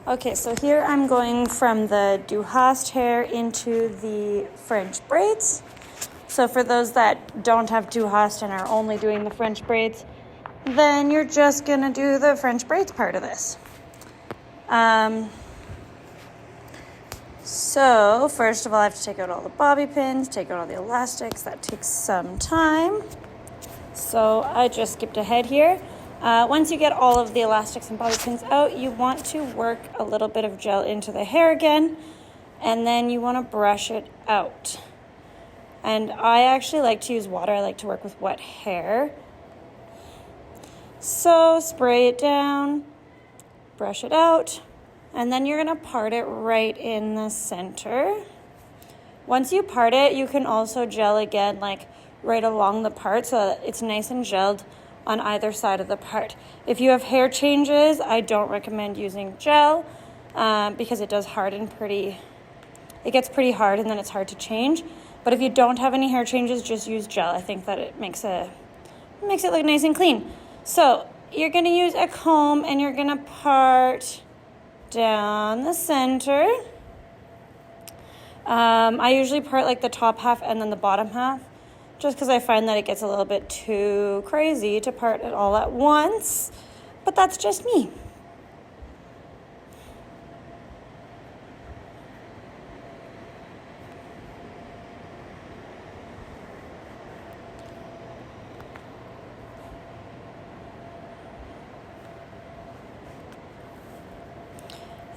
Okay, so here I'm going from the Du Hast hair into the French braids. So for those that don't have Du Hast and are only doing the French braids, then you're just gonna do the French braids part of this. So first of all, I have to take out all the bobby pins, take out all the elastics. That takes some time. So I just skipped ahead here. Once you get all of the elastics and bobby pins out, you want to work a little bit of gel into the hair again, and then you want to brush it out. And I actually like to use water. I like to work with wet hair. So spray it down, brush it out, and then you're going to part it right in the center. Once you part it, you can also gel again, like right along the part so that it's nice and gelled on either side of the part. If you have hair changes, I don't recommend using gel because it does harden it gets pretty hard and then it's hard to change. But if you don't have any hair changes, just use gel. I think that it makes it look nice and clean. So you're gonna use a comb and you're gonna part down the center. I usually part like the top half and then the bottom half, just because I find that it gets a little bit too crazy to part it all at once, but that's just me.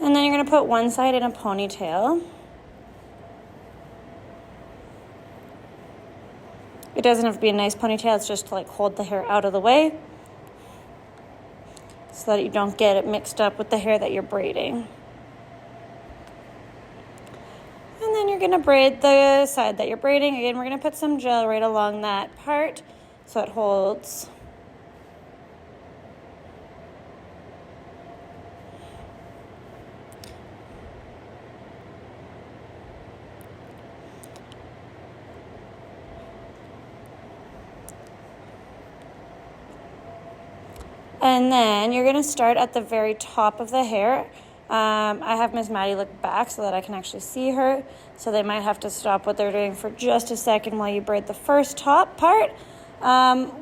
And then you're going to put one side in a ponytail. It doesn't have to be a nice ponytail, it's just to like hold the hair out of the way so that you don't get it mixed up with the hair that you're braiding. And then you're gonna braid the side that you're braiding. Again, we're gonna put some gel right along that part so it holds. And then you're going to start at the very top of the hair. I have Miss Maddie look back so that I can actually see her. So they might have to stop what they're doing for just a second while you braid the first top part.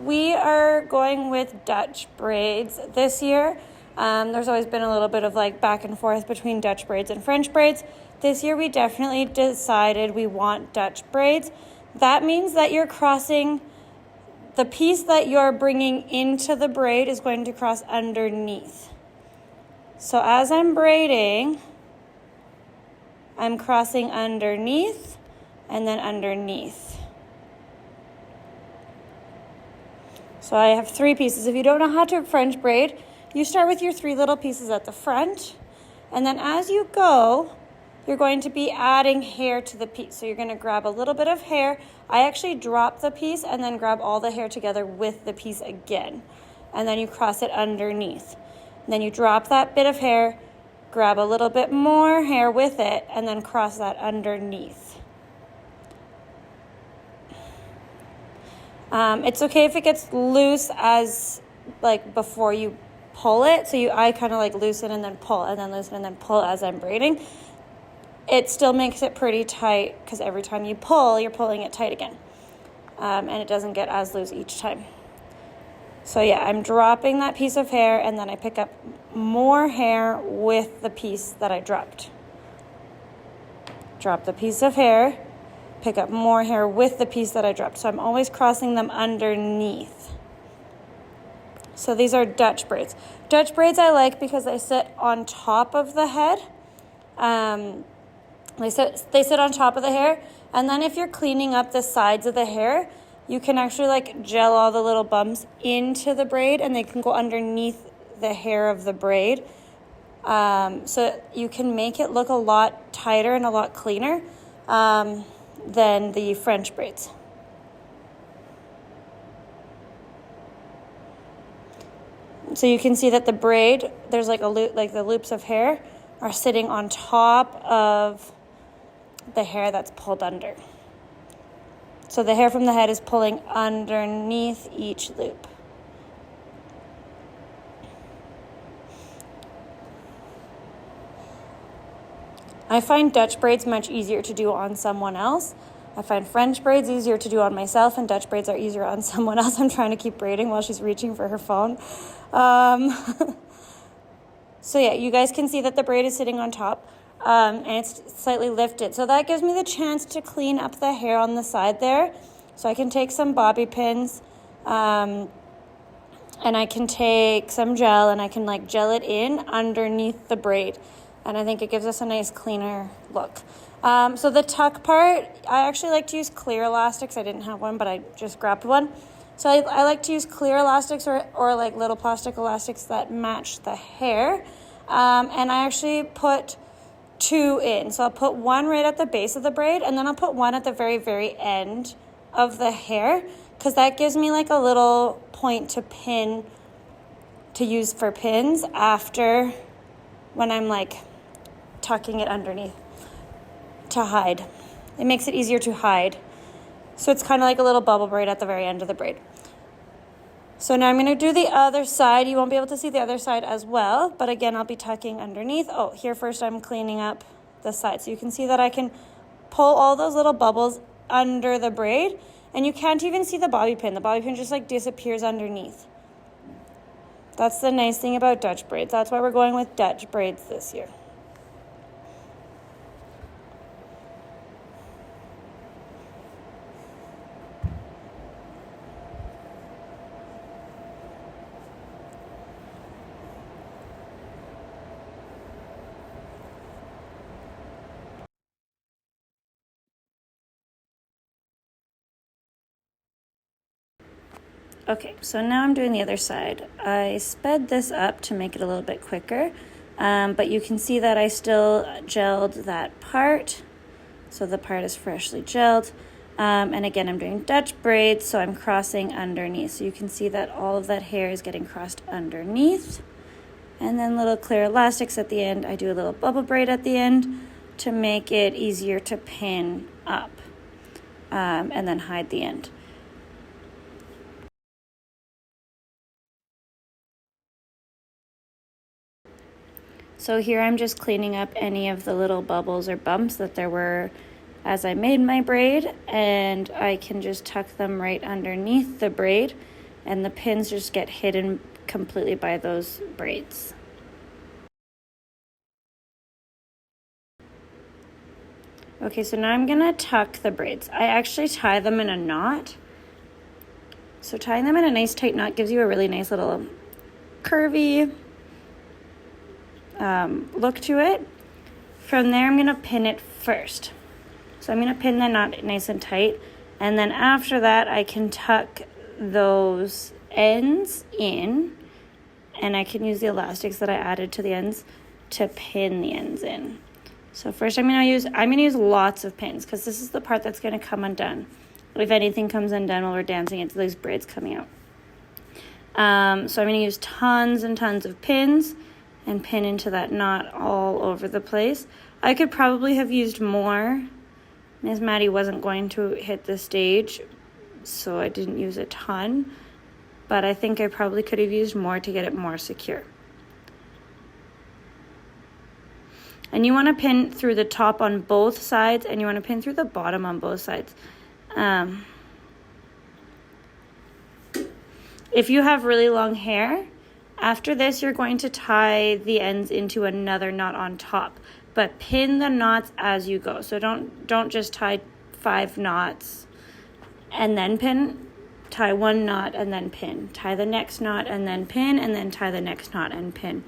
We are going with Dutch braids this year. There's always been a little bit of like back and forth between Dutch braids and French braids. This year we definitely decided we want Dutch braids. That means that you're crossing the piece that you're bringing into the braid is going to cross underneath. So as I'm braiding, I'm crossing underneath and then underneath. So I have 3 pieces. If you don't know how to French braid, you start with your 3 little pieces at the front, and then as you go, you're going to be adding hair to the piece. So you're going to grab a little bit of hair. I actually drop the piece and then grab all the hair together with the piece again. And then you cross it underneath. And then you drop that bit of hair, grab a little bit more hair with it, and then cross that underneath. It's okay if it gets loose as like before you pull it. So I kind of like loosen and then pull and then loosen and then pull as I'm braiding. It still makes it pretty tight because every time you pull, you're pulling it tight again. And it doesn't get as loose each time. So yeah, I'm dropping that piece of hair and then I pick up more hair with the piece that I dropped. Drop the piece of hair, pick up more hair with the piece that I dropped. So I'm always crossing them underneath. So these are Dutch braids. Dutch braids I like because they sit on top of the head. They sit on top of the hair, and then if you're cleaning up the sides of the hair, you can actually like gel all the little bumps into the braid, and they can go underneath the hair of the braid. So you can make it look a lot tighter and a lot cleaner than the French braids. So you can see that the braid, there's like a loop, like the loops of hair are sitting on top of the hair that's pulled under. So the hair from the head is pulling underneath each loop. I find Dutch braids much easier to do on someone else. I find French braids easier to do on myself, and Dutch braids are easier on someone else. I'm trying to keep braiding while she's reaching for her phone. So yeah, you guys can see that the braid is sitting on top, and it's slightly lifted. So that gives me the chance to clean up the hair on the side there. So I can take some bobby pins, and I can take some gel, and I can like gel it in underneath the braid. And I think it gives us a nice cleaner look. So the tuck part, I actually like to use clear elastics. I didn't have one, but I just grabbed one. So I like to use clear elastics or like little plastic elastics that match the hair. And I actually put 2 in. So I'll put one right at the base of the braid, and then I'll put one at the very, very end of the hair, because that gives me like a little point to pin, to use for pins after when I'm like tucking it underneath to hide. It makes it easier to hide. So it's kind of like a little bubble braid at the very end of the braid. So now I'm going to do the other side. You won't be able to see the other side as well, but again, I'll be tucking underneath. Oh, here first I'm cleaning up the side. So you can see that I can pull all those little bubbles under the braid, and you can't even see the bobby pin. The bobby pin just like disappears underneath. That's the nice thing about Dutch braids. That's why we're going with Dutch braids this year. Okay, so now I'm doing the other side. I sped this up to make it a little bit quicker, but you can see that I still gelled that part. So the part is freshly gelled. And again, I'm doing Dutch braids, so I'm crossing underneath. So you can see that all of that hair is getting crossed underneath. And then little clear elastics at the end. I do a little bubble braid at the end to make it easier to pin up, and then hide the end. So here I'm just cleaning up any of the little bubbles or bumps that there were as I made my braid, and I can just tuck them right underneath the braid, and the pins just get hidden completely by those braids. Okay, so now I'm gonna tuck the braids. I actually tie them in a knot. So tying them in a nice tight knot gives you a really nice little curvy look to it. From there, I'm gonna pin it first. So I'm gonna pin the knot nice and tight, and then after that, I can tuck those ends in, and I can use the elastics that I added to the ends to pin the ends in. So first, I'm gonna use lots of pins, because this is the part that's gonna come undone. If anything comes undone while we're dancing, it's those braids coming out. So I'm gonna use tons and tons of pins and pin into that knot all over the place. I could probably have used more. Miss Maddie wasn't going to hit the stage, so I didn't use a ton, but I think I probably could have used more to get it more secure. And you want to pin through the top on both sides, and you want to pin through the bottom on both sides. If you have really long hair, after this, you're going to tie the ends into another knot on top, but pin the knots as you go. So don't just tie 5 knots and then pin. Tie 1 knot and then pin. Tie the next knot and then pin, and then tie the next knot and pin.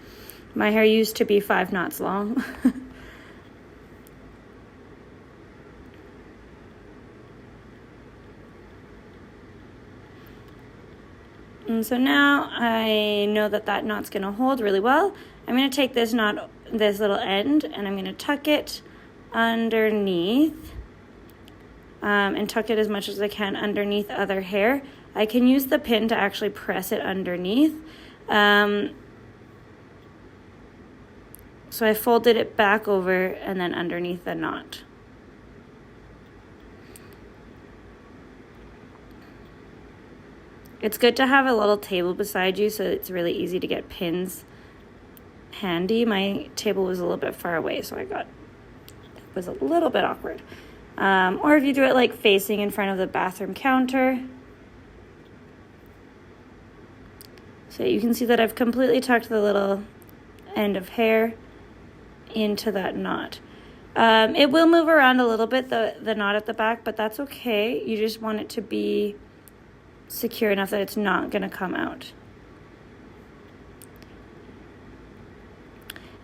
My hair used to be 5 knots long. And so now I know that that knot's going to hold really well. I'm going to take this knot, this little end, and I'm going to tuck it underneath, and tuck it as much as I can underneath other hair. I can use the pin to actually press it underneath. So I folded it back over and then underneath the knot. It's good to have a little table beside you, so it's really easy to get pins handy. My table was a little bit far away, so I got was a little bit awkward. Or if you do it like facing in front of the bathroom counter. So you can see that I've completely tucked the little end of hair into that knot. It will move around a little bit, the knot at the back, but that's okay. You just want it to be secure enough that it's not going to come out.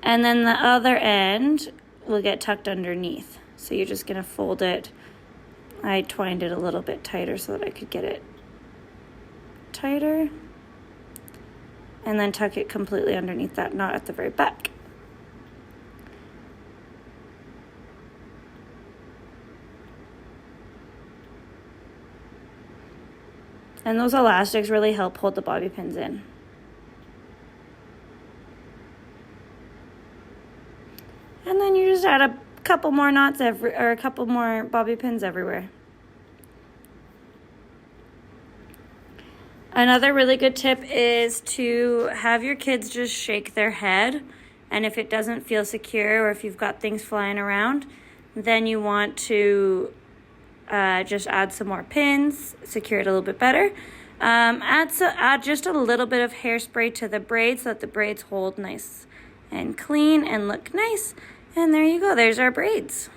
And then the other end will get tucked underneath. So you're just going to fold it. I twined it a little bit tighter so that I could get it tighter. And then tuck it completely underneath that knot at the very back. And those elastics really help hold the bobby pins in. And then you just add a couple more knots or a couple more bobby pins everywhere. Another really good tip is to have your kids just shake their head, and if it doesn't feel secure or if you've got things flying around, then you want to just add some more pins, secure it a little bit better. Add just a little bit of hairspray to the braids so that the braids hold nice and clean and look nice. And there you go, there's our braids.